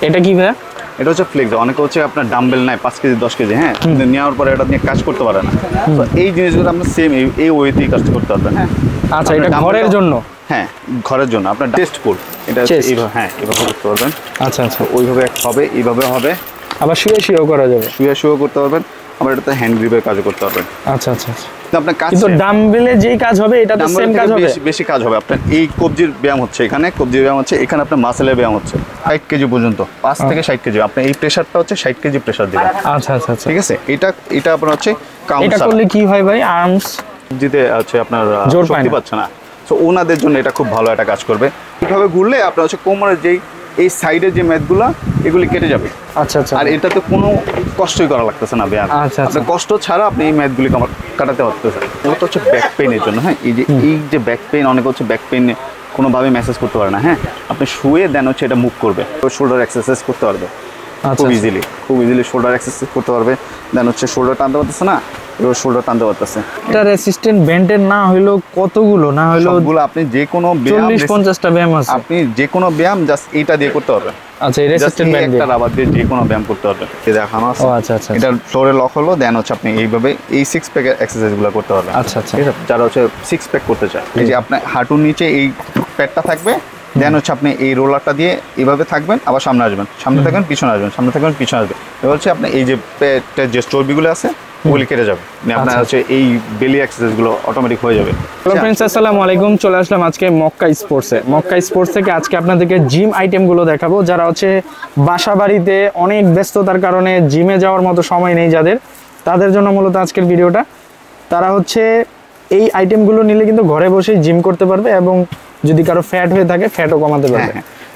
এটা কি ভাইয়া? এটা হচ্ছে ফ্লেক্স। অনেকে হচ্ছে আপনার ডাম্বেল নাই 5 কেজি 10 কেজি, হ্যাঁ, নেওয়ার পরে এটা নিয়ে কাজ করতে পারে না। তো এই জিনিসগুলো আমরা সেম এই ওয়েতেই কাজ করতে পারবেন। হ্যাঁ, আচ্ছা, এটা ঘরের জন্য? হ্যাঁ, ঘরের জন্য আপনার টেস্ট কোড এটা এইভাবে, হ্যাঁ, এভাবে করতে পারবেন। আচ্ছা আচ্ছা, ওইভাবে হবে, এইভাবে হবে। আবার শুয়েও করা যাবে? শুয়েও করতে পারবেন, আবার এটাতে হ্যান্ড গ্রিপের কাজও করতে পারবেন। আচ্ছা আচ্ছা আচ্ছা। আপনার কাজ কিন্তু ডাম্বেলে যেই কাজ হবে এটা তো সেম কাজ হবে? বেশি কাজ হবে। আপনার এই কবজির ব্যায়াম হচ্ছে, এখানে কবজির ব্যায়াম হচ্ছে, এখানে আপনার মাসেলের ব্যায়াম হচ্ছে 60 কেজি পর্যন্ত, 5 থেকে 60 কেজি। আপনি এই প্রেসারটা হচ্ছে 60 কেজি প্রেসার দিবেন। আচ্ছা আচ্ছা আচ্ছা, ঠিক আছে। এটা আপনার হচ্ছে কাউন্ট। এটা করলে কি হয় ভাই? আর্মস জিতে হচ্ছে আপনার জোর শক্তি পাচ্ছে না, সো ওনাদের জন্য এটা খুব ভালো একটা কাজ করবে। এইভাবে ঘুরলে আপনার হচ্ছে কোমরের যেই এই সাইডের যে ম্যাথগুলো এগুলি কেটে যাবে। আচ্ছা আচ্ছা। আর এটাতে কোনো কষ্টই করা লাগতেছে না ব্যায়াম। আচ্ছা আচ্ছা, কষ্ট ছাড়া আপনি এই ম্যাথগুলি কাটাতে পারতেছেন। এটা হচ্ছে ব্যাক পেইনের জন্য। হ্যাঁ, এই যে ব্যাক পেইন, অনেক হচ্ছে ব্যাক পেইন কোনোভাবে ম্যাসেজ করতে পারে না। হ্যাঁ, আপনি শুয়ে দেন হচ্ছে এটা মুভ করবে, শোল্ডার এক্সারসাইজ করতে পারবে খুব ইজিলি শোল্ডার এক্সারসাইজ করতে পারবে। দেন হচ্ছে শোল্ডার টানতে পারতেছে না, এবার শোল্ডার টানতে পারতেছে। এটা রেসিস্ট্যান্ট ব্যান্ডের না হইলো কতগুলো, না হইলো সবগুলো আপনি যে কোনো ব্যায়াম 40-50টা ব্যায়াম আছে, আপনি যে কোনো ব্যায়াম জাস্ট এইটা দিয়ে করতে পারবেন। আচ্ছা, এই রেসিস্ট্যান্ট ব্যান্ড দিয়ে, একটা রাবার দিয়ে যে কোনো ব্যায়াম করতে পারবেন। এই দেখানো আছে। ও আচ্ছা আচ্ছা, এটা ফ্লোরে লক হলো, দেন হচ্ছে আপনি এইভাবে এই 6 প্যাক এক্সারসাইজগুলো করতে পারবেন। আচ্ছা আচ্ছা, ঠিক আছে। যারা হচ্ছে 6 প্যাক করতে চায়, এই যে আপনার হাঁটুর নিচে এই প্যাডটা থাকবে, দেন হচ্ছে আপনি এই রোলারটা দিয়ে এইভাবে থাকবেন, আবার সামনে আসবেন, সামনে থাকবেন, পিছনে আসবেন, সামনে থাকবেন, পিছনে আসবেন। এবার হচ্ছে আপনি এই যে পেটের যে চর্বিগুলো আছে ওগুলি কেটে যাবে, আপনার হচ্ছে এই বেলি এক্সারসাইজগুলো অটোমেটিক হয়ে যাবে। হ্যালো ফ্রেন্ডস, আসসালামু আলাইকুম। চলে আসলাম আজকে মক্কা স্পোর্টস থেকে। আজকে আপনাদেরকে জিম আইটেমগুলো দেখাবো। যারা হচ্ছে বাসা বাড়িতে অনেক ব্যস্ততার কারণে জিমে যাওয়ার মতো সময় নেই যাদের, তাদের জন্য মূলত আজকের ভিডিওটা। তারা হচ্ছে এই আইটেমগুলো নিলে কিন্তু ঘরে বসেই জিম করতে পারবে, এবং যদি কারো ফ্যাট হয়ে থাকে ফ্যাটও কমাতে পারবে।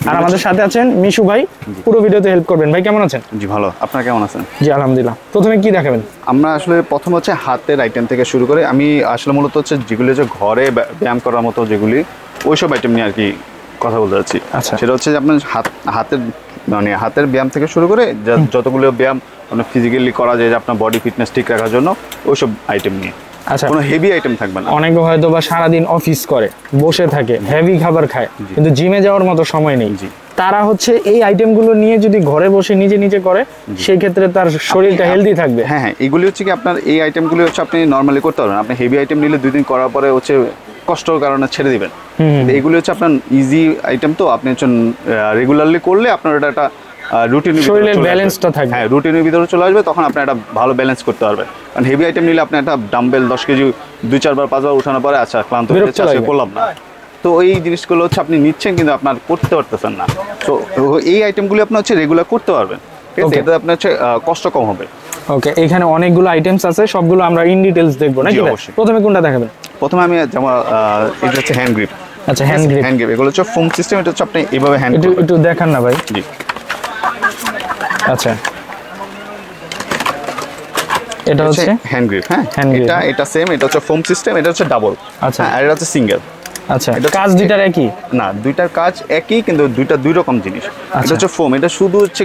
আর আমাদের সাথে আছেন মিশু ভাই, পুরো ভিডিওতে হেল্প করবেন। ভাই কেমন আছেন? জি ভালো, আপনারা কেমন আছেন? জি আলহামদুলিল্লাহ। প্রথমে কি দেখাবেন? আমরা আসলে প্রথম হচ্ছে হাতের আইটেম থেকে শুরু করে, আমি আসলে মূলত হচ্ছে যেগুলি হচ্ছে ঘরে ব্যায়াম করার মতো যেগুলি, ওইসব আইটেম নিয়ে আর কি কথা বলতে যাচ্ছি। আচ্ছা, সেটা হচ্ছে যে আপনার হাতের ব্যায়াম থেকে শুরু করে যতগুলো ব্যায়াম আপনার ফিজিক্যালি করা যায়, যে আপনার বডি ফিটনেস ঠিক রাখার জন্য, ওইসব আইটেম নিয়ে। আচ্ছা, কোনো হেভি আইটেম থাকবে না। অনেকে হয়তো বা সারাদিন অফিস করে বসে থাকে, হেভি খাবার খায়, কিন্তু জিমে যাওয়ার মতো সময় নেই। তারা হচ্ছে এই আইটেমগুলো নিয়ে যদি ঘরে বসে নিজে করে, সেই ক্ষেত্রে তার শরীরটা হেলদি থাকবে। হ্যাঁ, এগুলি হচ্ছে কি আপনার এই আইটেমগুলি হচ্ছে আপনি নর্মালি করতে পারবেন। আপনি হেভি আইটেম নিলে 2 দিন করার পরে হচ্ছে কষ্টর কারণে ছেড়ে দিবেন। এগুলি হচ্ছে আপনার ইজি আইটেম, তো আপনি হচ্ছে রেগুলারলি করলে আপনার এটা একটা রুটিনের শরীরের ব্যালেন্সটা থাকবে। হ্যাঁ, রুটিনের ভিতরে চলে আসবে, তখন আপনি একটা ভালো ব্যালেন্স করতে পারবেন। কারণ হেভি আইটেম নিলে আপনি একটা ডাম্বেল 10 কেজি 2-4 বার 5 বার উঠানোর পরে আচ্ছা ক্লান্ত হয়ে যাচ্ছে, আজকে করলাম না। তো এই জিনিসগুলো হচ্ছে আপনি নিচ্ছেন কিন্তু আপনার করতে পারতেছেন না। তো এই আইটেমগুলি আপনি হচ্ছে রেগুলার করতে পারবেন। ঠিক আছে, এতে আপনার হচ্ছে কষ্ট কম হবে। ওকে, এখানে অনেকগুলো আইটেমস আছে, সবগুলো আমরা ইন ডিটেইলস দেখবো নাকি? প্রথমে কোনটা দেখাবেন? প্রথমে আমি যেমন এটা হচ্ছে হ্যান্ড গ্রিপ। আচ্ছা, হ্যান্ড গ্রিপ এগুলো হচ্ছে ফোম সিস্টেম। এটা হচ্ছে আপনি এইভাবে হ্যান্ড একটু দেখান না ভাই। জি, আচ্ছা, এটা হচ্ছে হ্যান্ড গ্রিপ। হ্যাঁ, এটা সেম। এটা হচ্ছে ফোম সিস্টেম, এটা হচ্ছে ডাবল। আচ্ছা, আর এটা হচ্ছে সিঙ্গেল। আচ্ছা, কাজ দুইটার একই না, দুইটার কাজ একই, কিন্তু দুইটা দুই রকম জিনিস। এটা হচ্ছে ফোম, এটা শুধু হচ্ছে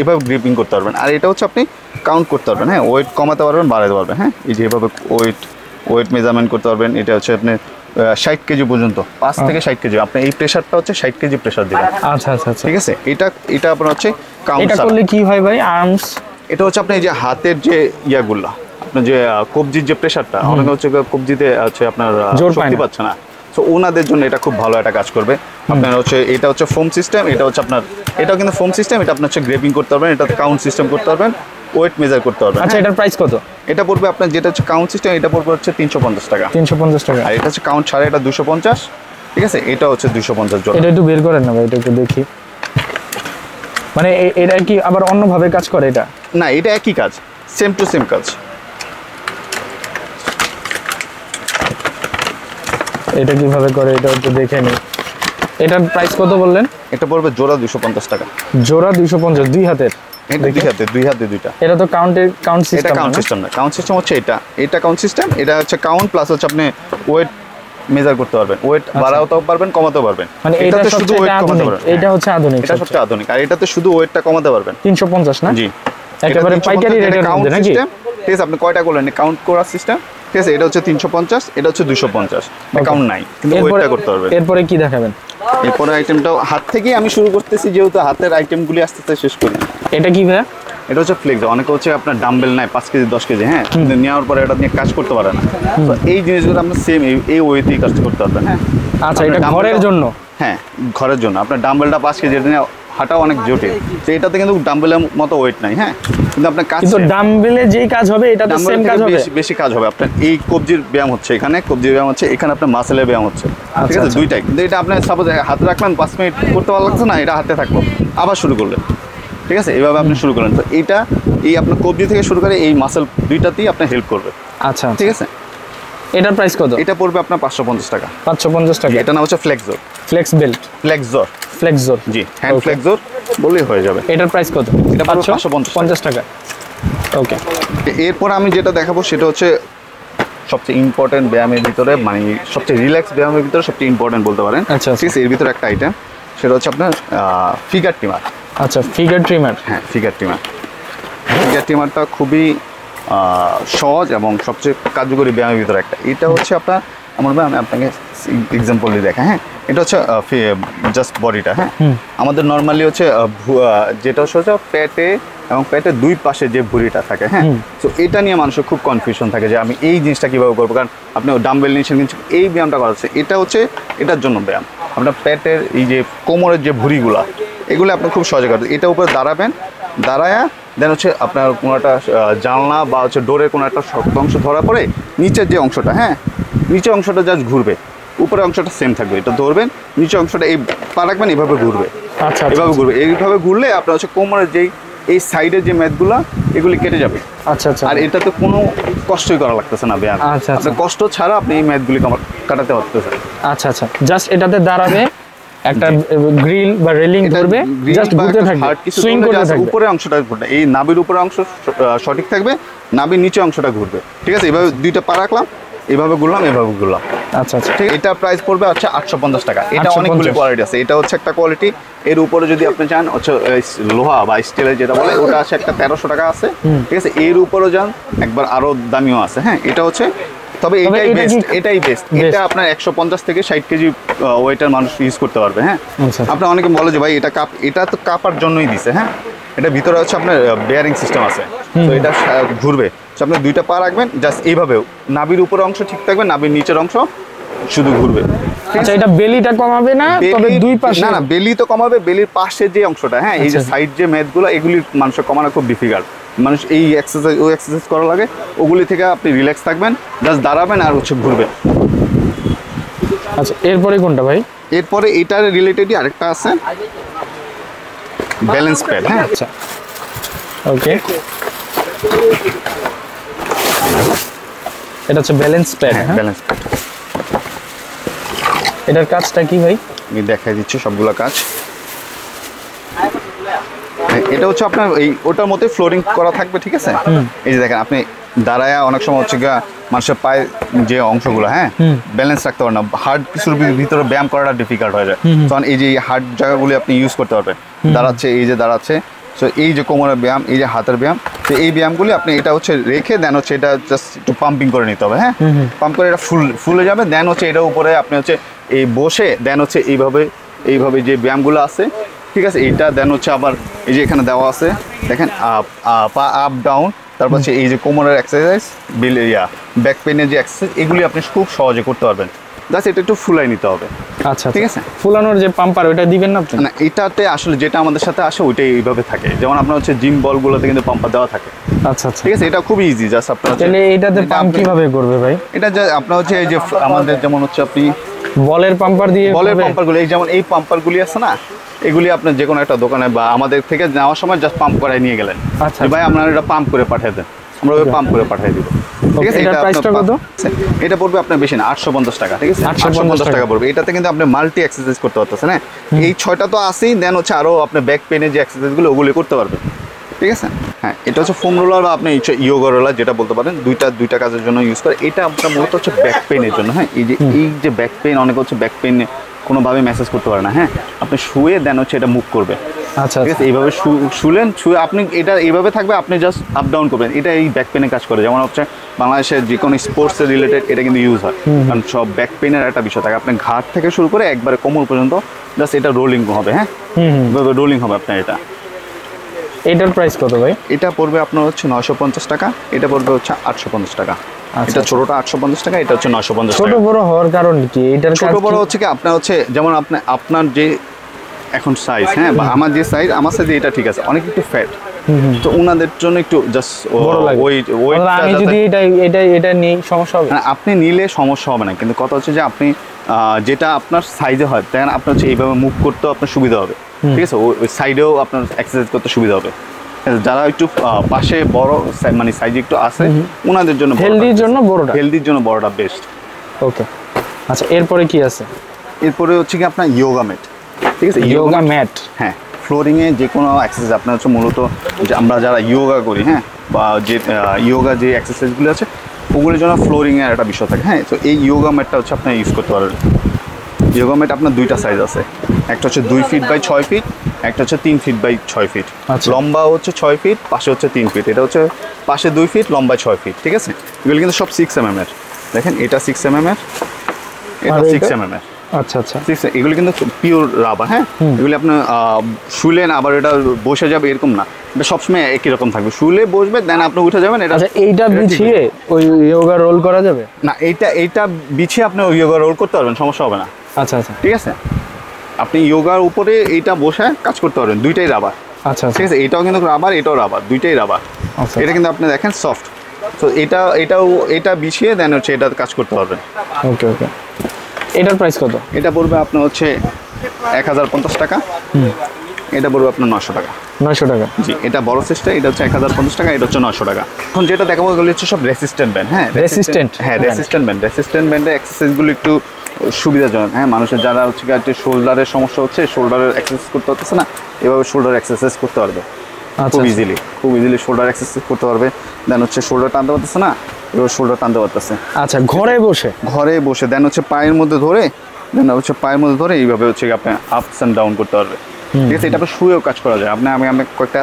এভাবে গ্রিপিং করতে পারবেন। আর এটা হচ্ছে আপনি কাউন্ট করতে পারবেন। হ্যাঁ, ওয়েট কমাতে পারবেন, বাড়াতে পারবেন। হ্যাঁ, এই যে এভাবে ওয়েট মেজারমেন্ট করতে পারবেন। এটা হচ্ছে আপনি 60 কেজি পর্যন্ত, 5 থেকে 60 কেজি। আপনি এই প্রেসারটা হচ্ছে 60 কেজি প্রেসার দিবেন। আচ্ছা আচ্ছা, ঠিক আছে। এটা আপনার হচ্ছে কাউন্ট। এটা করলে কি হয় ভাই? আর্মস, এটা হচ্ছে আপনি এই যে হাতের যে ইয়াগুলা, আপনার যে কবজির যে প্রেসারটা, অনেকে হচ্ছে কবজিতে হচ্ছে আপনার শক্তি পাচ্ছে না, তো ওনাদের জন্য এটা খুব ভালো একটা কাজ করবে। আপনার হচ্ছে এটা হচ্ছে ফোম সিস্টেম, এটা হচ্ছে আপনার, এটাও কিন্তু ফোম সিস্টেম। এটা আপনার হচ্ছে গ্রেপিং করতে পারবেন, এটাতে কাউন্ট সিস্টেম করতে পারবেন, ওয়েট মেজার করতে পারবেন। আচ্ছা, এটার প্রাইস কত? এটা পড়বে আপনার, যেটা হচ্ছে কাউন্ট সিস্টেম, এটা পড়বে হচ্ছে 350 টাকা। 350 টাকা। আর এটা হচ্ছে কাউন্ট ছাড়া, এটা 250। ঠিক আছে, এটা হচ্ছে 250 জোড়া। এটা একটু বের করেন না ভাই, এটা একটু দেখি। মানে এটা কি আবার অন্যভাবে কাজ করে? এটা না, এটা একই কাজ, সেম টু সেম কাজ। এটা কিভাবে করে এটা একটু দেখে নিই। এটার প্রাইস কত বললেন? এটা পড়বে জোড়া 250 টাকা। জোড়া 250, দুই হাতের? দুই হাতে দুইটা। এটা তো কাউন্ট সিস্টেম। এটা কাউন্ট সিস্টেম না, কাউন্ট সিস্টেম হচ্ছে এটা কাউন্ট সিস্টেম। এটা হচ্ছে কাউন্ট প্লাস হচ্ছে আপনি ওয়েট মেজার করতে পারবেন, ওয়েট বাড়াতেও পারবেন, কমাতেও পারবেন। মানে এটাতে শুধু ওয়েট কমাতে পারবেন। এটা হচ্ছে আধুনিক, এটা সবচেয়ে আধুনিক। আর এটাতে শুধু ওয়েটটা কমাতে পারবেন। 350 না? জি, একেবারে পাইকারি রেটের মধ্যে নাকি? ঠিক আছে, আপনি কয়টা করলেন কাউন্ট করার সিস্টেম? ঠিক আছে, এটা হচ্ছে 350, এটা হচ্ছে 250, অ্যাকাউন্ট নাই, কিন্তু ওয়েটটা করতে পারবে। এরপরে কি দেখাবেন? এরপরে আইটেমটাও হাত থেকেই আমি শুরু করতেছি, যেহেতু হাতের আইটেমগুলি আস্তে আস্তে শেষ করি। এটা কি ভাইয়া? এটা হচ্ছে ফ্লেক্স। অনেকে হচ্ছে আপনার ডাম্বেল নাই 5 কেজি 10 কেজি, হ্যাঁ, কিন্তু নেওয়ার পরে এটা নিয়ে কাজ করতে পারে না। তো এই জিনিসগুলো আমরা সেম এই ওয়েতেই কাজ করতে পারবেন। হ্যাঁ, আচ্ছা, এটা ঘরের জন্য? হ্যাঁ, ঘরের জন্য। আপনার ডাম্বেলটা 5 কেজি, এটা নিয়ে হাঁটাও অনেক জটিল। তো এটাতে কিন্তু ডাম্বেলের মতো ওয়েট নাই। হ্যাঁ, কিন্তু আপনার কাজ, কিন্তু ডাম্বেলে যেই কাজ হবে এটাতে সেম কাজ হবে, বেশি কাজ হবে। আপনার এই কবজির ব্যায়াম হচ্ছে এখানে, কবজির ব্যায়াম হচ্ছে এখানে, আপনার মাসেলের ব্যায়াম হচ্ছে, ঠিক আছে, দুইটাই। কিন্তু এটা আপনার সাপোজ হাতে রাখলেন 5 মিনিট করতে ভালো লাগছে না, এটা হাতে থাকলো, আবার শুরু করলেন, ঠিক আছে, এইভাবে আপনি শুরু করেন। তো এইটা এই আপনার কবজি থেকে শুরু করে এই মাসেল দুইটাতেই আপনার হেল্প করবে। আচ্ছা, ঠিক আছে। এটার প্রাইস কত? এটা পড়বে আপনার 550 টাকা। 550 টাকা। এটা নাম হচ্ছে ফ্লেক্সর। ফ্লেক্স বেল্ট, ফ্লেক্সর, জি, হ্যান্ড ফ্লেক্সর বললেই হয়ে যাবে। এটার প্রাইস কত? এটা 550 টাকা। ওকে, এরপর আমি যেটা দেখাবো সেটা হচ্ছে সবচেয়ে ইম্পর্টেন্ট ব্যায়ামের ভিতরে, মানে সবচেয়ে রিল্যাক্স ব্যায়ামের ভিতরে সবচেয়ে ইম্পর্টেন্ট বলতে পারেন। আচ্ছা, ঠিক আছে, এর ভিতরে একটা আইটেম, সেটা হচ্ছে আপনার ফিগার ট্রিমার। আচ্ছা, ফিগার ট্রিমার। হ্যাঁ, ফিগার ট্রিমার। ফিগার ট্রিমারটা খুবই সহজ এবং সবচেয়ে কার্যকরী ব্যায়ামের ভিতরে একটা। এটা হচ্ছে আপনার এমনভাবে আমি আপনাকে এক্সাম্পল দিয়ে দেখা। হ্যাঁ, এটা হচ্ছে জাস্ট বডিটা। হ্যাঁ, আমাদের নর্মালি হচ্ছে যেটা হচ্ছে পেটে এবং পেটের দুই পাশে যে ভুঁড়িটা থাকে। হ্যাঁ, তো এটা নিয়ে মানুষের খুব কনফিউশন থাকে যে আমি এই জিনিসটা কীভাবে করবো, কারণ আপনি ডাম্বেল নিয়েছেন কিন্তু এই ব্যায়ামটা করা হচ্ছে, এটা হচ্ছে এটার জন্য ব্যায়াম। আপনার পেটের এই যে কোমরের যে ভুঁড়িগুলো, এগুলো আপনি খুব সহজে করবেন। এটার উপরে দাঁড়াবেন, দাঁড়ায়া দেন হচ্ছে আপনার কোনো একটা জানলা বা হচ্ছে ডোরের কোনো একটা শক্ত অংশ ধরা পড়ে নিচের যে অংশটা, হ্যাঁ, নিচের অংশটা জাস্ট ঘুরবে, উপরের অংশটা সেম থাকবে। এটা ধরবেন, নিচের অংশটা এই পা রাখবেন, এভাবে ঘুরবে। আচ্ছা, এভাবে ঘুরবে। এইভাবে ঘুরলে আপনার হচ্ছে কোমরের যেই এই সাইডের যে ম্যাথগুলো এগুলি কেটে যাবে। আচ্ছা আচ্ছা। আর এটাতে কোনো কষ্টই করা লাগতেছে না ব্যায়াম। আচ্ছা, আপনার কষ্ট ছাড়া আপনি এই ম্যাথগুলি কাটাতে পারতেছেন। আচ্ছা আচ্ছা, জাস্ট এটাতে দাঁড়াবে, একটা গ্রিল বা রেলিং ধরবে, জাস্ট ঘুরতে থাকবে, সুইং করতে থাকবে। উপরের অংশটা ঘুরবে, এই নাভির উপরের অংশ সঠিক থাকবে, নাভির নিচে অংশটা ঘুরবে। ঠিক আছে, এইভাবে দুইটা পা রাখলাম, এইভাবে ঘুরলাম, এইভাবে ঘুরলাম। আচ্ছা আচ্ছা, ঠিক। এটা প্রাইস পড়বে হচ্ছে 850 টাকা। এটা অনেকগুলো কোয়ালিটি আছে, এটা হচ্ছে একটা কোয়ালিটি। এর উপরে যদি আপনি চান হচ্ছে লোহা বা স্টিলের যেটা বলে, ওটা আছে একটা 1300 টাকা আছে। ঠিক আছে, এর উপরেও যান একবার আরো দামিও আছে। হ্যাঁ, এটা হচ্ছে, তবে এটাই বেস্ট। এটা আপনার 150 থেকে 60 কেজি ওয়েটার মানুষ ইউজ করতে পারবে। হ্যাঁ, আপনার অনেকে বলে যে ভাই এটা তো কাপার জন্যই দিছে। হ্যাঁ, এটা ভিতরে হচ্ছে আপনার বেয়ারিং সিস্টেম আছে, তো এটা ঘুরবে। আপনি দুইটা পা রাখবেন, জাস্ট এইভাবেও নাভির উপরের অংশ ঠিক থাকবে, নাভির নিচের অংশ শুধু ঘুরবে। আচ্ছা, এটা বেলিটা কমাবে না, তবে দুই পাশে না, বেলি তো কমাবে, বেলির পাশে যে অংশটা, হ্যাঁ, এই যে সাইড যে ম্যাথগুলো, এগুলি মানুষের কমানো খুব ডিফিকাল্ট। মানুষ এই এক্সারসাইজ করা লাগে, ওগুলি থেকে আপনি রিল্যাক্স থাকবেন, জাস্ট দাঁড়াবেন আর হচ্ছে ঘুরবেন। আচ্ছা, এরপরে কোনটা ভাই? এরপরে এটার রিলেটেডই আরেকটা আছে, ব্যালেন্স প্যাড। হ্যাঁ, আচ্ছা, ওকে, এটা হচ্ছে ব্যালেন্স প্যাড। হ্যাঁ, ব্যালেন্স প্যাড। এটার কাজটা কি ভাই? আমি দেখাই দিচ্ছি সবগুলো কাজ। এটা হচ্ছে আপনার এই ওটার মধ্যে ফ্লোরিং করা থাকবে। ঠিক আছে, এই যে দেখেন, আপনি দাঁড়ায় অনেক সময় হচ্ছে মানুষের পায়ে যে অংশগুলো, হ্যাঁ, ব্যালেন্স রাখতে পারেন না, হার্ড কিছুর ভিতরে ব্যায়াম করাটা ডিফিকাল্ট হয়ে যায়। তখন এই যে হার্ড জায়গাগুলি আপনি ইউজ করতে পারবেন। দাঁড়াচ্ছে, এই যে দাঁড়াচ্ছে, তো এই যে কোমরের ব্যায়াম, এই যে হাতের ব্যায়াম, তো এই ব্যায়ামগুলি আপনি এটা হচ্ছে রেখে দেন হচ্ছে এটা জাস্ট একটু পাম্পিং করে নিতে হবে। হ্যাঁ, পাম্প করে এটা ফুলে যাবে, দেন হচ্ছে এটার উপরে আপনি হচ্ছে এই বসে দেন হচ্ছে এইভাবে যে ব্যায়ামগুলো আছে, ঠিক আছে, এইটা দেন হচ্ছে আবার এই যে এখানে দেওয়া আছে দেখেন, আপ ডাউন, তারপর হচ্ছে এই যে কোমরের এক্সারসাইজ, ব্যাক পেনের যে এক্সারসাইজ, এগুলি আপনি খুব সহজে করতে পারবেন। জাস্ট এটা একটু ফুলাই নিতে হবে। আচ্ছা, ঠিক আছে। ফুলানোর যে পাম্পার, ওটা দিবেন না আপনি? না, এটাতে আসলে যেটা আমাদের সাথে আসে ওইটাই এইভাবে থাকে। যেমন আপনার হচ্ছে জিম বলগুলোতে কিন্তু পাম্পার দেওয়া থাকে। আচ্ছা আচ্ছা, ঠিক আছে, এটা খুবই ইজি। জাস্ট আপনার তাহলে এইটাতে পাম্প কিভাবে করবে ভাই? এটা আপনার হচ্ছে এই যে আমাদের যেমন হচ্ছে আপনি বলের পাম্পার দিয়ে, বলের পাম্পারগুলো, এই যেমন এই পাম্পারগুলি আছে না, এগুলি আপনার যে কোনো একটা দোকানে বা আমাদের থেকে নেওয়ার সময় জাস্ট পাম্প করায় নিয়ে গেলেন। আচ্ছা, ভাই আপনারা এটা পাম্প করে পাঠিয়ে দেন, আমরা ওই পাম্প করে পাঠিয়ে দিব। ঠিক আছে, এটা প্রাইসটা কত? এটা পড়বে আপনার বেশি না, 850 টাকা। ঠিক আছে, 850 টাকা পড়বে। এটাতে কিন্তু আপনি মাল্টি এক্সারসাইজ করতে পারতেছেন। হ্যাঁ, এই 6টা তো আছেই, দেন হচ্ছে আরো আপনি ব্যাক পেনের যে এক্সারসাইজগুলো ওগুলি করতে পারবেন। ঠিক আছে, হ্যাঁ, এটা হচ্ছে ফোম রোলার বা আপনি ইয়োগা রোলার যেটা বলতে পারেন, দুইটা কাজের জন্য ইউজ করে। এটা আপনার মূলত হচ্ছে ব্যাক পেনের জন্য। হ্যাঁ, এই যে ব্যাক পেন, অনেক হচ্ছে ব্যাক পেন কোনোভাবে ম্যাসেজ করতে পারে না। হ্যাঁ, আপনি শুয়ে দেন হচ্ছে এটা মুভ করবে। আচ্ছা ঠিক আছে, এইভাবে শুলেন, শুয়ে আপনি এটা এইভাবে থাকবে, আপনি জাস্ট আপ ডাউন করবেন। এটা এই ব্যাক পেনে কাজ করে, যেমন হচ্ছে বাংলাদেশের যে কোনো স্পোর্টসের রিলেটেড এটা কিন্তু ইউজ হয়, কারণ সব ব্যাক পেনের একটা বিষয় থাকে। আপনি ঘাট থেকে শুরু করে একবারে কোমর পর্যন্ত জাস্ট এটা রোলিং হবে। হ্যাঁ, রোলিং হবে আপনার এটা। এটার প্রাইস কত ভাই? এটা পড়বে আপনার হচ্ছে 950 টাকা, এটা পড়বে হচ্ছে 850 টাকা। আচ্ছা, এটা ছোটটা 850 টাকা, এটা হচ্ছে 950 ছোট টাকা। বড় হওয়ার কারণ কি? এটার ছোট বড় হচ্ছে কি আপনার হচ্ছে যেমন আপনার যে এখন সাইজ, হ্যাঁ, বা আমার যে সাইজ, আমার সাইজে এটা ঠিক আছে, অনেক একটু ফ্যাট, তো ওনাদের জন্য একটু জাস্ট বড় লাগে। ওয়েট আমি যদি এটা নিই সমস্যা হবে? আপনি নিলে সমস্যা হবে না, কিন্তু কথা হচ্ছে যে আপনি যেটা আপনার সাইজে হয় তখন আপনার হচ্ছে এইভাবে মুভ করতেও আপনার সুবিধা হবে। ঠিক আছে, ওই সাইডেও আপনার এক্সারসাইজ করতে সুবিধা হবে। যারা একটু পাশে বড় মানে সাইজে একটু আছে ওনাদের জন্য, হেলদির জন্য বড়টা বেস্ট। ওকে, আচ্ছা এরপরে কি আছে? এরপরে হচ্ছে কি আপনার ইয়োগা ম্যাট। ঠিক আছে, ইয়োগা ম্যাট, হ্যাঁ, ফ্লোরিংয়ে যে কোনো এক্সারসাইজ আপনার হচ্ছে মূলত যে আমরা যারা ইয়োগা করি, হ্যাঁ, বা যে ইয়োগা যে এক্সারসাইজগুলো আছে ওগুলোর জন্য ফ্লোরিংয়ের একটা বিষয় থাকে। হ্যাঁ, তো এই ইয়োগা ম্যাটটা হচ্ছে আপনি ইউজ করতে পারবেন। ইয়োগা ম্যাট আপনার দুইটা সাইজ আছে, একটা হচ্ছে 2 ফিট বাই 6 ফিট, একটা হচ্ছে 3 ফিট বাই 6 ফিট। লম্বা হচ্ছে 6 ফিট, পাশে হচ্ছে 3 ফিট। এটা হচ্ছে পাশে 2 ফিট, লম্বায় 6 ফিট। ঠিক আছে, এগুলো কিন্তু সব 6 mm এর। দেখেন এটা 6 mm এর, এটা 6 mm এর। আচ্ছা আচ্ছা, এগুলো কিন্তু পিওর রাবার। হ্যাঁ, এগুলি আপনার শুলেন আবার এটা বসে যাবে এরকম না, এটা সবসময় একই রকম থাকবে। শুলে বসবে, দেন আপনি উঠে যাবেন। এটা আচ্ছা, এইটা বিছিয়ে ওই ইয়োগা রোল করা যাবে না? এইটা বিছিয়ে আপনি ইয়োগা রোল করতে পারবেন, সমস্যা হবে না। আচ্ছা আচ্ছা, ঠিক আছে, আপনি ইয়োগার উপরে এইটা বসে কাজ করতে পারবেন, দুইটাই রাবার। আচ্ছা, ঠিক আছে, এটাও কিন্তু রাবার, এটাও রাবার, দুইটাই রাবার। আচ্ছা, এটা কিন্তু আপনি দেখেন সফট, তো এটা বিছিয়ে দেন হচ্ছে এটা কাজ করতে পারবেন। ওকে ওকে, এটার প্রাইস কত? এটা পড়বে আপনার হচ্ছে 1050 টাকা, এটা পড়বে আপনার 900 টাকা। 900 টাকা, জি, এটা বড় সাইজটা, এটা হচ্ছে 1050 টাকা, এটা হচ্ছে 900 টাকা। এখন যেটা দেখাবো এগুলো হচ্ছে সব রেসিস্ট্যান্ট ব্যান্ড। হ্যাঁ, রেসিস্ট্যান্ট ব্যান্ডের এক্সারসাইজগুলো একটু সুবিধাজনক। হ্যাঁ, মানুষের যারা হচ্ছে শোল্ডারের সমস্যা হচ্ছে, শোল্ডারের এক্সারসাইজ করতে পারতেছে না, এভাবে শোল্ডার এক্সারসাইজ করতে পারবে খুব ইজিলি শোল্ডার এক্সারসাইজ করতে পারবে। দেন হচ্ছে শোল্ডার টানতে পারতেছে না, এবার শোল্ডার টানতে পারতেছে। আচ্ছা, ঘরে বসে দেন হচ্ছে পায়ের মধ্যে ধরে এইভাবে হচ্ছে আপনি আপস অ্যান্ড ডাউন করতে পারবে। ঠিক আছে, এটা আপনার শুয়েও কাজ করা যায়। আমি কয়েকটা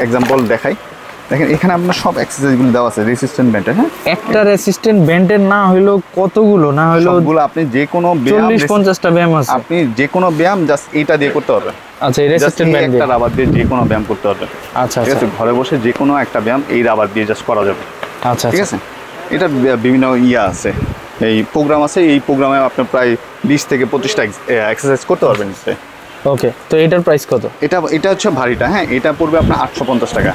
এক্সাম্পল দেখাই। দেখেন এখানে আপনার সব এক্সারসাইজগুলো দেওয়া আছে রেসিস্ট্যান্ট ব্যান্ডের। হ্যাঁ, একটা রেসিস্ট্যান্ট ব্যান্ডের না হইলো কতগুলো, না হইলো সবগুলো আপনি যে কোনো ব্যায়াম 40-50টা ব্যায়াম আছে, আপনি যে কোনো ব্যায়াম জাস্ট এইটা দিয়ে করতে পারবেন। আচ্ছা, এই রেসিস্ট্যান্ট ব্যান্ড একটা রাবার দিয়ে যে কোনো ব্যায়াম করতে পারবেন। আচ্ছা, ঠিক আছে, ঘরে বসে যে কোনো একটা ব্যায়াম এই রাবার দিয়ে জাস্ট করা যাবে। আচ্ছা, ঠিক আছে, এটা বিভিন্ন আছে, এই প্রোগ্রাম আছে, এই প্রোগ্রামে আপনি প্রায় 20 থেকে 25টা এক্সারসাইজ করতে পারবেন। ওকে, তো এটার প্রাইস কত? এটা হচ্ছে ভারীটা। হ্যাঁ, এটা পড়বে আপনার 850 টাকা।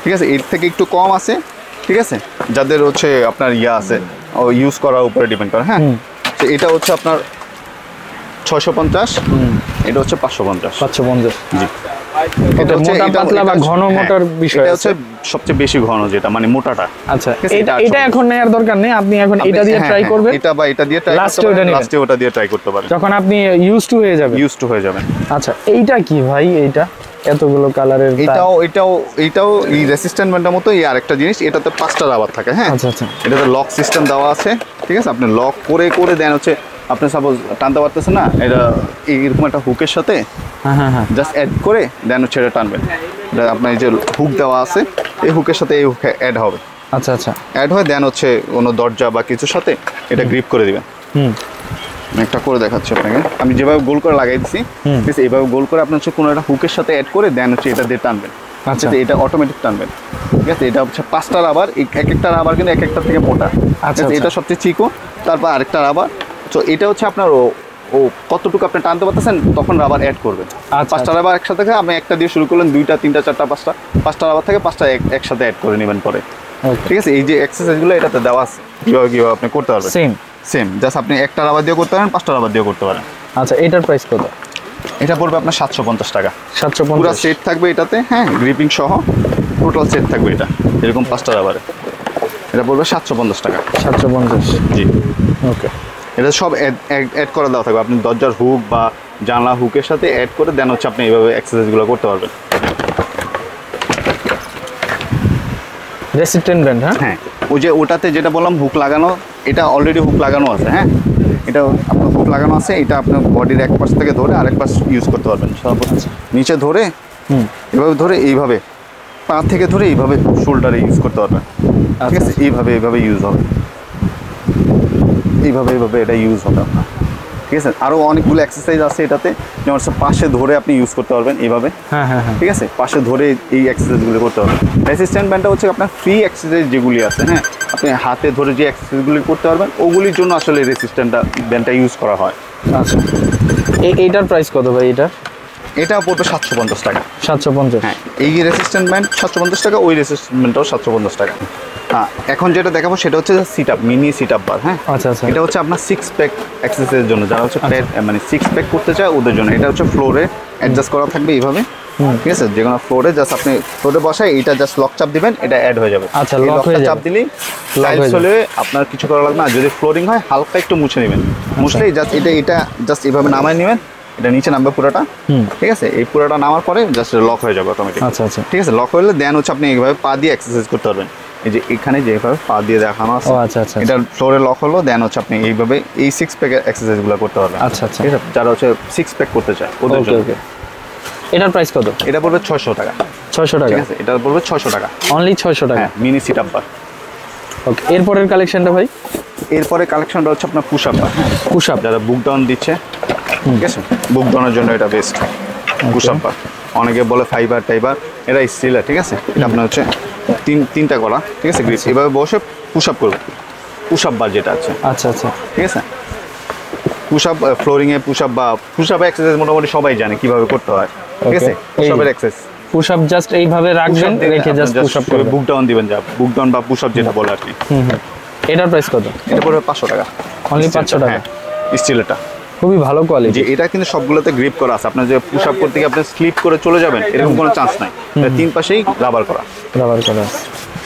ঠিক আছে, এর থেকে একটু কম আছে। ঠিক আছে, যাদের হচ্ছে আপনার আছে ইউজ করার উপরে ডিপেন্ড করে। হ্যাঁ, তো এটা হচ্ছে আপনার 650, এটা হচ্ছে 550। জি, এটা মোটা পাতলা বা ঘন মোটার বিষয়, এটা হচ্ছে সবচেয়ে বেশি ঘন, যেটা মানে মোটাটা। আচ্ছা, এটা এখন নেয়ার দরকার নেই, আপনি এখন এটা দিয়ে ট্রাই করবেন। এটা দিয়ে ট্রাই করতে পারেন, লাস্টে ওটা দিয়ে ট্রাই করতে পারেন, যখন আপনি ইউজ টু হয়ে যাবেন। আচ্ছা, এইটা কি ভাই? এইটা এতগুলো কালারের, এটাও এই রেসিস্ট্যান্ট ব্যান্ডের মতো এই আরেকটা জিনিস, এটাতে 5টা রাবার থাকে। হ্যাঁ, আচ্ছা আচ্ছা, এটাতে লক সিস্টেম দেওয়া আছে। ঠিক আছে, আপনি লক করে দেন হচ্ছে আপনি সাপোজ টানতে পারতেছেন না, এটা এরকম একটা হুকের সাথে জাস্ট অ্যাড করে দেন হচ্ছে এটা টানবেন। আপনার এই যে হুক দেওয়া আছে, এই হুকের সাথে এই হুক অ্যাড হবে। আচ্ছা আচ্ছা, অ্যাড হয়, দেন হচ্ছে কোনো দরজা বা কিছুর সাথে এটা গ্রিপ করে দিবেন। একটা করে দেখাচ্ছি আপনাকে, আমি যেভাবে গোল করে লাগাই দিচ্ছি, ঠিক আছে, এইভাবে গোল করে আপনি হচ্ছে কোনো একটা হুকের সাথে অ্যাড করে দেন হচ্ছে এটা দিয়ে টানবেন। আচ্ছা, এটা অটোমেটিক টানবেন। ঠিক আছে, এটা হচ্ছে 5টা রাবার, এক একটা রাবার কিন্তু এক একটা থেকে মোটা। আচ্ছা, এটা সবচেয়ে চিকন, তারপর আরেকটা রাবার। তো এটা হচ্ছে আপনার ও কতটুকু আপনি টানতে পারতেছেন তখন রাবার অ্যাড করবেন। 5টা রাবার একসাথে থেকে আপনি একটা দিয়ে শুরু করলেন, 2টা 3টা 4টা 5টা রাবার থেকে 5টা একসাথে অ্যাড করে নেবেন পরে। ঠিক আছে, এই যে এক্সারসাইজগুলো এটাতে দেওয়া আছে, কিভাবে আপনি করতে পারবেন। সেম জাস্ট আপনি একটা রাবার দিয়ে করতে পারেন, 5টা রাবার দিয়ে করতে পারেন। আচ্ছা, এটার প্রাইস কত? এটা পড়বে আপনার 750 টাকা। 750, পুরো সেট থাকবে এটাতে। হ্যাঁ, গ্রিপিং সহ টোটাল সেট থাকবে এটা, এরকম 5টা রাবারে। এটা পড়বে 750 টাকা। 750, জি। ওকে, এটা সব অ্যাড করে দেওয়া থাকবে, আপনি দরজার হুক বা জানলা হুকের সাথে অ্যাড করে দেন হচ্ছে আপনি এইভাবে এক্সারসাইজগুলো করতে পারবেন। Resistant band. হ্যাঁ, ওই যে ওটাতে যেটা বললাম হুক লাগানো, এটা অলরেডি হুক লাগানো আছে। হ্যাঁ, এটা আপনার হুক লাগানো আছে, এটা আপনার বডির এক পাশ থেকে ধরে আরেক পাশ ইউজ করতে পারবেন। নিচে ধরে এভাবে ধরে এইভাবে পা থেকে ধরে এইভাবে শোল্ডারে ইউজ করতে পারবেন, ঠিক আছে? এইভাবে ইউজ হবে, এইভাবে এটা ইউজ হবে আপনার, ঠিক আছে? আরও অনেকগুলো এক্সারসাইজ আছে এটাতে, যেমন হচ্ছে পাশে ধরে আপনি ইউজ করতে পারবেন এইভাবে, ঠিক আছে? পাশে ধরে এই এক্সারসাইজগুলো করতে পারবেন। রেসিস্ট্যান্ট ব্যান্ডটা হচ্ছে আপনার ফ্রি এক্সারসাইজ যেগুলি আছে, হ্যাঁ, আপনি হাতে ধরে যে এক্সারসাইজগুলি করতে পারবেন ওগুলির জন্য আসলে রেসিস্ট্যান্ট ব্যান্ডটা ইউজ করা হয়। আচ্ছা, এইটার প্রাইস কত ভাই? এটা পড়বে 750 টাকা। 750? হ্যাঁ, এই রেসিস্ট্যান্ট ব্যান্ড 750 টাকা, ওই রেসিস্ট্যান্ট ব্যান্ডটাও 750 টাকা। হ্যাঁ, এখন যেটা দেখাবো সেটা হচ্ছে sit up, mini sit up বার। হ্যাঁ, আচ্ছা, এটা হচ্ছে আপনার 6 প্যাক এক্সারসাইজের জন্য, যারা হচ্ছে মানে 6 প্যাক করতে চায় ওদের জন্য। এটা হচ্ছে ফ্লোরে অ্যাডজাস্ট করা থাকবে এইভাবে, ঠিক আছে? যে কোনো ফ্লোরে জাস্ট আপনি ফ্লোরে বসায় এটা জাস্ট লক চাপ দিবেন, এটা অ্যাড হয়ে যাবে। আচ্ছা, লক হয়ে যাবে, চাপ দিলেই টাইলস হলে আপনার কিছু করা লাগবে না। যদি ফ্লোরিং হয় হালকা একটু মুছে নেবেন, মুছলেই জাস্ট এটা জাস্ট এইভাবে নামায় নেবেন, এটা নিচে নামবে পুরোটা, ঠিক আছে? এই পুরোটা নামার পরে জাস্ট লক হয়ে যাবে অটোমেটিক। আচ্ছা, ঠিক আছে? লক হলে দেন হচ্ছে আপনি এইভাবে পা দিয়ে এক্সারসাইজ করতে পারবেন। এই যে এখানে যেভাবে পা দিয়ে দেখানো আছে, আচ্ছা, এটা ফ্লোরে লক হলো, দেন হচ্ছে আপনি এইভাবে এই 6 প্যাক এক্সারসাইজগুলো করতে পারবেন। আচ্ছা, ঠিক আছে? যারা হচ্ছে 6 প্যাক করতে চায় ওদের জন্য। এটার প্রাইস কত? এটা পড়বে 600 টাকা। 600 টাকা? ঠিক আছে, এটা পড়বে 600 টাকা, অনলি 600 টাকা। Mini sit up bar. Okay, এরপরের কালেকশনটা ভাই? এরপরে কালেকশনটা হচ্ছে আপনার push up bar. Push up, যারা বুক ডাউন দিচ্ছে, ঠিক আছে? বুক ডাউনের জন্য এটা বেস্ট পুশ আপ বার। অনেকে বলে ফাইবার টাইবার, এটা স্টিলের, ঠিক আছে? এটা আপনার হচ্ছে তিনটা করা, ঠিক আছে? গ্রিপ এভাবে বসে পুশ আপ করবে, পুশ আপ বার যেটা আছে। আচ্ছা, ঠিক আছে? পুশ আপ ফ্লোরিংয়ে পুশ আপ বা পুশ আপ এক্সারসাইজ মোটামুটি সবাই জানে কিভাবে করতে হয়, ঠিক আছে? পুশ আপের এক্সারসাইজ, পুশ আপ জাস্ট এইভাবে রাখবেন, রেখে জাস্ট পুশ আপ করবেন, বুক ডাউন দিবেন, যা বুক ডাউন বা পুশ আপ যেটা বলে আর কি। এটার প্রাইস কত? এটা পড়বে 500 টাকা, অনলি 500 টাকা। স্টিলেরটা খুবই ভালো কোয়ালিটি। যে এটা কিন্তু সবগুলোতে গ্রিপ করা আছে, আপনার যে পুশ আপ করতে গিয়ে আপনি স্লিপ করে চলে যাবেন এরকম কোনো চান্স নাই। তিন পাশেই রাবার করা,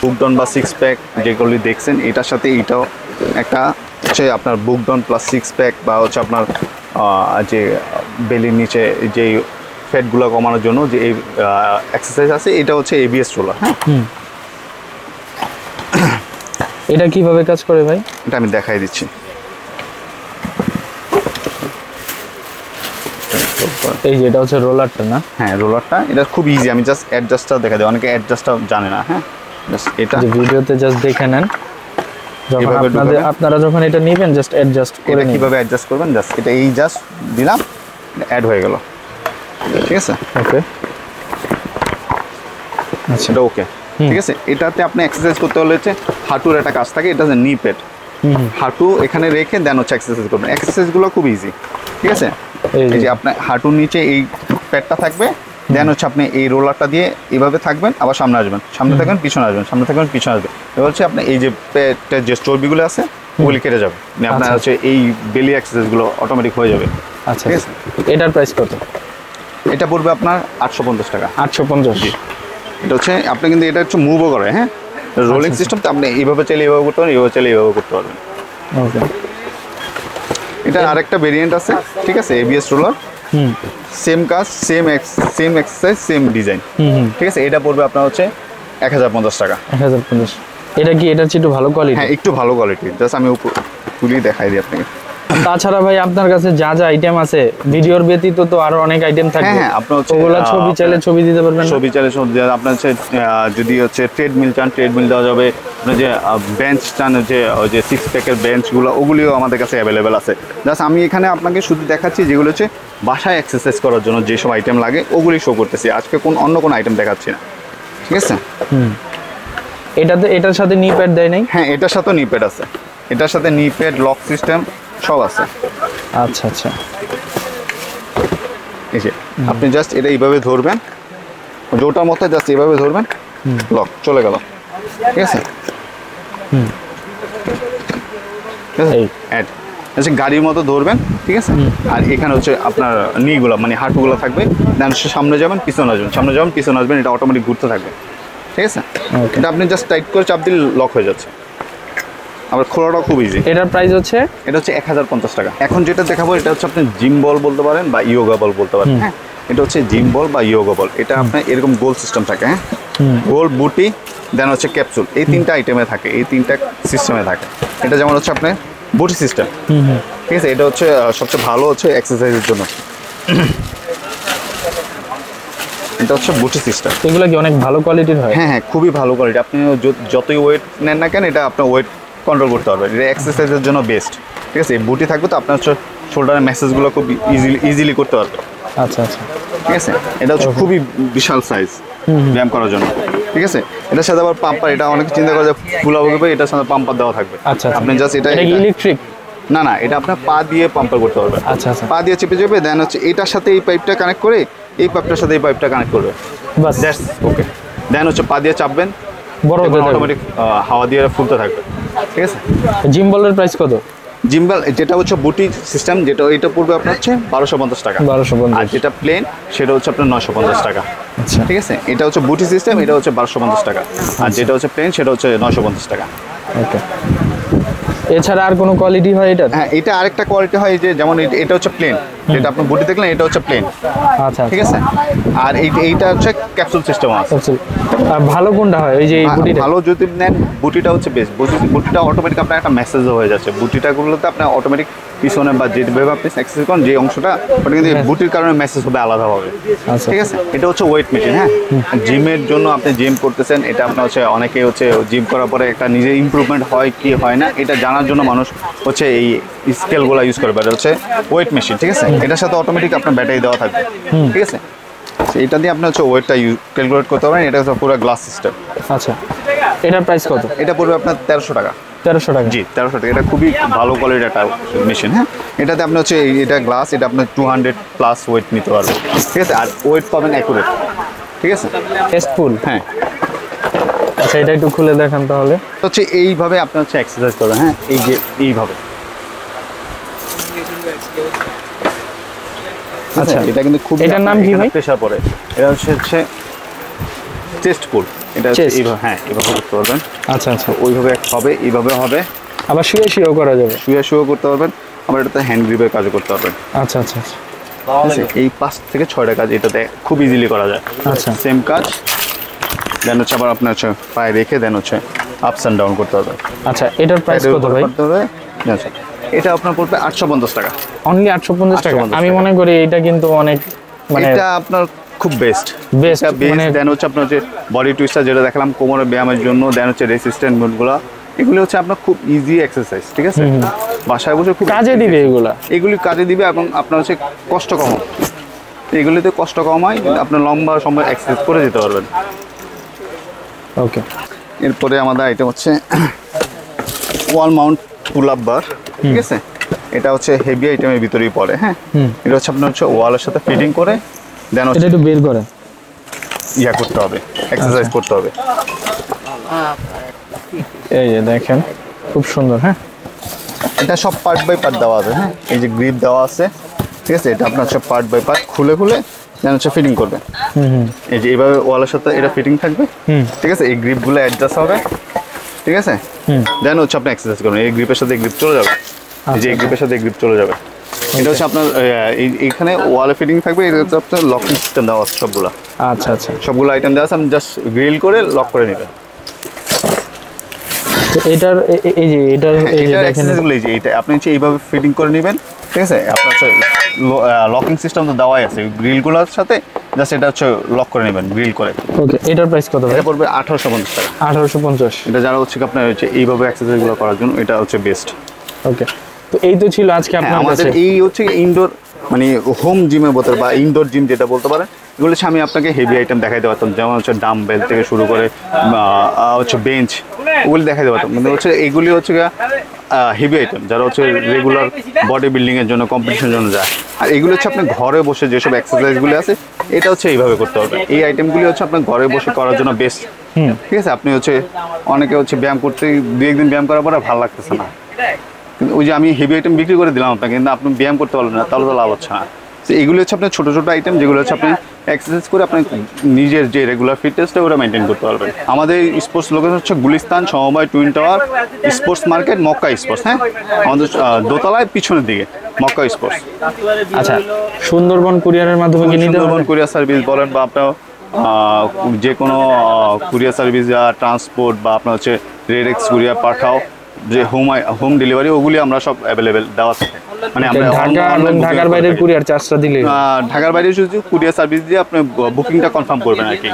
বুক ডাউন বা 6 প্যাক যেগুলি দেখছেন এটার সাথে এইটাও একটা হচ্ছে আপনার বুক ডাউন প্লাস 6 প্যাক বা হচ্ছে আপনার যে বেলির নিচে যে ফ্যাটগুলো কমানোর জন্য যে এই এক্সারসাইজ আছে, এটা হচ্ছে এবিএস রোলার। হ্যাঁ, এটা কিভাবে কাজ করে ভাই? এটা আমি দেখাই দিচ্ছি। এই যে এটা হচ্ছে রোলারটা না? হ্যাঁ, রোলারটা এটা খুব ইজি। আমি জাস্ট অ্যাডজাস্টটা দেখা দিই, অনেকে অ্যাডজাস্টটা জানে না। হ্যাঁ, এটা ভিডিওতে জাস্ট দেখে নেন, যখন আপনারা যখন এটা নেবেন জাস্ট অ্যাডজাস্ট করে নিন। কিভাবে অ্যাডজাস্ট করবেন, জাস্ট এটা এই জাস্ট দিলাম, অ্যাড হয়ে গেল, ঠিক আছে? ওকে, আচ্ছা, এটা ওকে, ঠিক আছে? এটাতে আপনি এক্সারসাইজ করতে হলে হচ্ছে হাঁটুর একটা কাজ থাকে, এটা হচ্ছে নি প্যাড। হাঁটু এখানে রেখে দেন হচ্ছে এক্সারসাইজ করবেন। এক্সারসাইজগুলো খুব ইজি, ঠিক আছে? এই যে আপনার হাঁটুর নিচে এই প্যাডটা থাকবে, দেন হচ্ছে আপনি এই রোলারটা দিয়ে এইভাবে থাকবেন, আবার সামনে আসবেন, সামনে থাকবেন, পিছনে আসবেন, সামনে থাকবেন, পিছনে আসবেন। এবার হচ্ছে আপনি এই যে প্যাডের যে চর্বিগুলো আছে ওগুলি কেটে যাবে, মানে আপনার হচ্ছে এই বেলি এক্সারসাইজগুলো অটোমেটিক হয়ে যাবে। আচ্ছা, ঠিক আছে? এটার প্রাইস কত? এটা পড়বে আপনার 850 টাকা। 850? এটা হচ্ছে আপনি কিন্তু এটা হচ্ছে মুভও করে। হ্যাঁ, রোলিং সিস্টেম, তো আপনি এইভাবে চাইলে এইভাবে করতে পারবেন, এইভাবে চাইলে এইভাবে করতে পারবেন। ওকে, এটা আরেকটা ভেরিয়েন্ট আছে, ঠিক আছে? এবিএস রোলার, সেম কাজ, সেম এক্সারসাইজ, সেম ডিজাইন, ঠিক আছে? এটা পড়বে আপনার হচ্ছে 1050 টাকা। 1050? এটা কি এটার চেয়ে একটু ভালো কোয়ালিটি? হ্যাঁ, একটু ভালো কোয়ালিটি। জাস্ট আমি তুলি দেখাই দিই আপনাকে। তাছাড়া ভাই আপনার কাছে যা যা আইটেম আছে, ভিডিওর ব্যতীত তো আরো অনেক আইটেম থাকবে। হ্যাঁ, আপনার হচ্ছে ওগুলা ছবি চাইলে ছবি দিতে পারবেন? ছবি চাইলে আপনার হচ্ছে যদি হচ্ছে ট্রেডমিল চান ট্রেডমিল দেওয়া যাবে, আপনার যে বেঞ্চ চান, যে ওই যে 6 প্যাকের বেঞ্চগুলো, ওগুলিও আমাদের কাছে অ্যাভেলেবেল আছে। জাস্ট আমি এখানে আপনাকে শুধু দেখাচ্ছি যেগুলো হচ্ছে বাসায় এক্সারসাইজ করার জন্য যেসব আইটেম লাগে ওগুলি শো করতেছি, আজকে অন্য কোনো আইটেম দেখাচ্ছি না, ঠিক আছে? এটার সাথে নি প্যাড দেয় নাই? হ্যাঁ, এটার সাথেও নি প্যাড আছে, এটার সাথে নি প্যাড, লক সিস্টেম সব আছে। আচ্ছা, আচ্ছা, এই যে আপনি জাস্ট এটা এইভাবে ধরবেন, জোটার মতো জাস্ট এইভাবে ধরবেন, লক চলে গেল, ঠিক আছে? অ্যাড হচ্ছে গাড়ির মতো ধরবেন, ঠিক আছে? আর এখানে হচ্ছে আপনার নিগুলো মানে হাঁটুগুলো থাকবে, দেন সামনে যাবেন, পিছনে আসবেন, সামনে যাবেন, পিছনে আসবেন, এটা অটোমেটিক ঘুরতে থাকবে, ঠিক আছে? এটা আপনি জাস্ট টাইট করে চাপ দিলে লক হয়ে যাচ্ছে। আবার খোলাটাও খুব ইজি। এটার প্রাইস হচ্ছে? এটা হচ্ছে 1050 টাকা। এখন যেটা দেখাবো এটা হচ্ছে আপনি জিম বল বলতে পারেন বা ইয়োগা বল বলতে পারেন। হ্যাঁ, এটা হচ্ছে জিম বল বা ইয়োগা বল। এটা আপনার এরকম গোল সিস্টেম থাকে। হ্যাঁ, গোল, বুটি, দেন হচ্ছে ক্যাপসুল, এই তিনটা আইটেমে থাকে, এই তিনটা সিস্টেমে থাকে। এটা যেমন হচ্ছে আপনার বুটি সিস্টেম, ঠিক আছে? এটা হচ্ছে সবচেয়ে ভালো হচ্ছে এক্সারসাইজের জন্য। এটা হচ্ছে বুটি সিস্টেম। এগুলো কি অনেক ভালো কোয়ালিটির হয়? হ্যাঁ হ্যাঁ, খুবই ভালো কোয়ালিটি। আপনি যতই ওয়েট নেন না কেন, এটা আপনার ওয়েট কন্ট্রোল করতে পারবেন। এটা এক্সারসাইজের জন্য বেস্ট, ঠিক আছে। এই বুটি থাকবে তো আপনার শোল্ডারের ম্যাসেজগুলো খুব ইজিলি করতে পারবে। আচ্ছা আচ্ছা, ঠিক আছে। এটা হচ্ছে খুবই বিশাল সাইজ ব্যায়াম করার জন্য, ঠিক আছে। এটার সাথে আবার পাম্পার, এটা অনেকে চিন্তা করে যে ফুলাবো, এটার সাথে পাম্পার দেওয়া থাকবে। আচ্ছা, আপনি জাস্ট এটা ইলেকট্রিক? না না, এটা আপনার পা দিয়ে পাম্পার করতে পারবেন। আচ্ছা আচ্ছা, পা দিয়ে চেপে চেপে দেন হচ্ছে এটার সাথে এই পাইপটা কানেক্ট করে, এই পাইপটার সাথে এই পাইপটা কানেক্ট করবে, বাস। That's okay. দেন হচ্ছে পা দিয়ে চাপবেন, বড় অটোমেটিক হাওয়া দিয়ে ফুলতে থাকবে, ঠিক আছে। জিম বলের প্রাইস কত? জিম্বাল যেটা হচ্ছে বুটি সিস্টেম, যেটা এটা পড়বে আপনার হচ্ছে 1250 টাকা। 1250। আর যেটা প্লেন সেটা হচ্ছে আপনার 950 টাকা। আচ্ছা, ঠিক আছে। এটা হচ্ছে বুটি সিস্টেম, এটা হচ্ছে 1250 টাকা। আর যেটা হচ্ছে প্লেন সেটা হচ্ছে 950 টাকা। ওকে। এছাড়া আর কোনো কোয়ালিটি হয় এটা? হ্যাঁ, এটা আরেকটা কোয়ালিটি হয় যে, যেমন এটা হচ্ছে প্লেন, যেটা আপনি বুটি দেখলেন, এটা হচ্ছে প্লেন, আচ্ছা ঠিক আছে। আর এইটা হচ্ছে ক্যাপসুল সিস্টেম আছে। আর ভালো কোনটা হয়? ওই যে এই বুটিটা ভালো যদি নেন, বুটিটা হচ্ছে বেস্ট। বুটিটা অটোমেটিক আপনার একটা মেসেজও হয়ে যাচ্ছে। বুটিটাগুলোতে আপনার অটোমেটিক পিছনে বা যেভাবে আপনি এক্সারসাইজ করেন, যে অংশটা ওটা কিন্তু বুটির কারণে মেসেজ হবে আলাদাভাবে, ঠিক আছে। এটা হচ্ছে ওয়েট মেশিন। হ্যাঁ, জিমের জন্য আপনি জিম করতেছেন, এটা আপনার হচ্ছে অনেকে হচ্ছে জিম করার পরে একটা নিজের ইমপ্রুভমেন্ট হয় কি হয় না, এটা জানার জন্য মানুষ হচ্ছে এই স্কেলগুলো ইউজ করবে। এটা হচ্ছে ওয়েট মেশিন, ঠিক আছে। এটার সাথে অটোমেটিক আপনার ব্যাটারি দেওয়া থাকবে, ঠিক আছে। এটা দিয়ে আপনি হচ্ছে ওয়েটটা ক্যালকুলেট করতে পারেন। এটা হচ্ছে পুরো গ্লাস সিস্টেম। আচ্ছা, এটার প্রাইস কত? এটা পড়বে আপনার 1300 টাকা। 1300 টাকা? জি, 1300 টাকা। এটা খুবই ভালো কোয়ালিটির একটা মেশিন। হ্যাঁ, এটাতে আপনি হচ্ছে এটা গ্লাস, এটা আপনার 200+ ওয়েট নিতে পারবে, ঠিক আছে। আর ওয়েট পাবেন অ্যাকুরেট, ঠিক আছে, টেস্টফুল। হ্যাঁ। আচ্ছা, এটা একটু খুলে দেখান তাহলে। হচ্ছে এইভাবে আপনি হচ্ছে এক্সারসাইজ করবেন। হ্যাঁ, এই যে এইভাবে। আচ্ছা, এটা কিন্তু খুব, এটার নাম কি ভাই? প্রেসার পড়ে। এটা হচ্ছে চেস্ট পুল। এটা এইভাবে, হ্যাঁ, এইভাবে করতে পারবেন। আচ্ছা আচ্ছা, ওইভাবে হবে, এইভাবে হবে। আবার শুয়েও করা যাবে? শুয়ে করতে পারবেন। আবার এটাতে হ্যান্ড গ্রিপের কাজও করতে পারবেন। আচ্ছা আচ্ছা আচ্ছা, এই 5 থেকে 6টা কাজ এটাতে খুব ইজিলি করা যায়। আচ্ছা, সেম কাজ। দেন হচ্ছে আবার আপনার হচ্ছে পায়ে রেখে দেন হচ্ছে আপস অ্যান্ড ডাউন করতে হবে। আচ্ছা, এটার প্রাইস কত ভাই? আচ্ছা, এটা আপনার পড়বে 850 টাকা। অনলি 850 টাকা? 850 আমি মনে করি এটা কিন্তু অনেক, মানে এটা আপনার খুব বেস্ট। মানে দেন হচ্ছে আপনার যে বডি টুইস্টার, যেটা দেখালাম কোমরের ব্যায়ামের জন্য। দেন হচ্ছে রেসিস্ট্যান্ট মুভগুলো, এগুলো হচ্ছে আপনার খুব ইজি এক্সারসাইজ, ঠিক আছে। বাসায় বসে খুব কাজে দিবে এগুলি কাজে দিবে, এবং আপনার হচ্ছে কষ্ট কম। এগুলিতে কষ্ট কম হয়, আপনার লম্বা সময় এক্সারসাইজ করে যেতে পারবেন। ওকে। এরপরে আমাদের আইটেম হচ্ছে wall mount pull up bar, ঠিক আছে। এটা হচ্ছে হেভি আইটেমের ভিতরেই পড়ে। হ্যাঁ, এটা হচ্ছে আপনার হচ্ছে ওয়ালের সাথে ফিটিং করে দেন এটা একটু বের করে ইয়া করতে হবে, এক্সারসাইজ করতে হবে। এই যে দেখেন, খুব সুন্দর। হ্যাঁ, এটা সব পার্ট বাই পার্ট দেওয়া আছে। হ্যাঁ, এই যে গ্রিপ দেওয়া আছে, ঠিক আছে। এটা আপনার হচ্ছে পার্ট বাই পার্ট খুলে দেন হচ্ছে ফিটিং করবে। এই যে এইভাবে ওয়ালের সাথে এটা ফিটিং থাকবে, ঠিক আছে। এই গ্রিপগুলো অ্যাডজাস্ট হবে, ঠিক আছে। দেন হচ্ছে আপনি এক্সারসাইজ করবেন। এই গ্রিপের সাথে গ্রিপ চলে যাবে, এই যে এই গ্রিপের সাথে গ্রিপ চলে যাবে। এটা হচ্ছে আপনার এইখানে ওয়ালে ফিটিং থাকবে। এটা হচ্ছে আপনার লকিং সিস্টেম দেওয়া আছে সবগুলো। আচ্ছা আচ্ছা, সবগুলো আইটেম দেওয়া আছে, আপনি জাস্ট গ্রিল করে লক করে নেবেন। এটার এই যে এটার এই যে দেখেন, এইটা আপনি হচ্ছে এইভাবে ফিটিং করে নেবেন, ঠিক আছে। আপনার হচ্ছে লকিং সিস্টেম তো দেওয়াই আছে গ্রিলগুলোর সাথে, জাস্ট এটা হচ্ছে লক করে নেবেন গ্রিল করে। ওকে। এটার প্রাইস কত? এটা পড়বে 1850 টাকা। 1850? এটা যারা হচ্ছে আপনার হচ্ছে এইভাবে এক্সারসাইজগুলো করার জন্য এটা হচ্ছে বেস্ট। ওকে, তো এই তো ছিল আজকে আপনার আমাদের কাছে। এই হচ্ছে ইনডোর, মানে হোম জিমের বোতল বা ইনডোর জিম যেটা বলতে পারেন, এগুলো হচ্ছে আমি আপনাকে হেভি আইটেম দেখাইতে পারতাম। যেমন হচ্ছে ডাম্বেল থেকে শুরু করে হচ্ছে বেঞ্চ, ওগুলি দেখাইতে পারতাম। কিন্তু হচ্ছে এগুলি হচ্ছে হেভি আইটেম, যারা হচ্ছে রেগুলার বডি বিল্ডিংয়ের জন্য, কম্পিটিশনের জন্য যায়। আর এগুলো হচ্ছে আপনি ঘরে বসে যেসব এক্সারসাইজগুলি আছে, এটা হচ্ছে এইভাবে করতে হবে। এই আইটেমগুলি হচ্ছে আপনার ঘরে বসে করার জন্য বেস্ট, ঠিক আছে। আপনি হচ্ছে অনেকে হচ্ছে ব্যায়াম করতে 2-1 দিন ব্যায়াম করার পরে ভালো লাগতেছে না, কিন্তু ওই যে আমি হেভি আইটেম বিক্রি করে দিলাম আপনাকে, কিন্তু আপনি ব্যায়াম করতে পারবেন না, তাহলে তো লাভ হচ্ছে না। তো এগুলো হচ্ছে আপনার ছোটো ছোটো আইটেম, যেগুলো হচ্ছে আপনি এক্সারসাইজ করে আপনি নিজের যে রেগুলার ফিটনেসটা ওটা মেনটেন করতে পারবেন। আমাদের স্পোর্টস লোকেশন হচ্ছে গুলিস্তান, সমবায় twin tower, sports market, Mecca sports. হ্যাঁ, আমাদের দোতলায় পিছনের দিকে মক্কা স্পোর্টস। আচ্ছা, সুন্দরবন কুরিয়ারের মাধ্যমে কি নিতে সুন্দরবন কুরিয়ার সার্ভিস বলেন, বা আপনার যে কোনো কুরিয়ার সার্ভিস, ট্রান্সপোর্ট, বা আপনার হচ্ছে রেড এক্স কুরিয়ার পাঠাও, যে হোম ডেলিভারি ওগুলি আমরা সব অ্যাভেলেবেল দেওয়া থাকে। মানে আমরা ঢাকা এবং ঢাকার বাইরের কুরিয়ার চার্জটা দিলে ঢাকার বাইরে যদি কুরিয়ার সার্ভিস দিয়ে আপনি বুকিংটা কনফার্ম করবেন আর কি।